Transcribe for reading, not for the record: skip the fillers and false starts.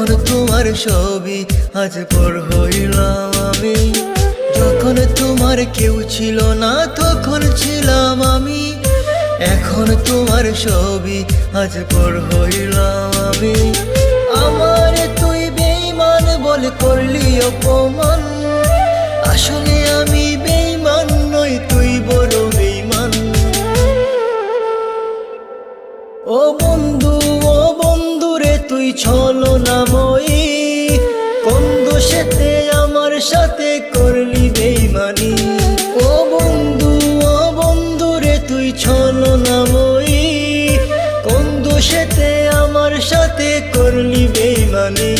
এখন তোমার ছবি আজ পর হইলাম আমি। যখন তোমার কেউ ছিল না তখন ছিলাম আমি। এখন তোমার ছবি আজ পর হইলাম আমি। আমার তুই বেঈমান বলে করলি অপমান, আসলে আমি বেঈমান নই, তুই বড় বেঈমান। ও বন্ধু রে তুই ছলনাময়ী, কোন দোষেতে আমার সাথে করলি বেঈমানি। ও বন্ধু রে তুই ছলনাময়ী, কোন দোষেতে আমার সাথে করলি বেঈমানি।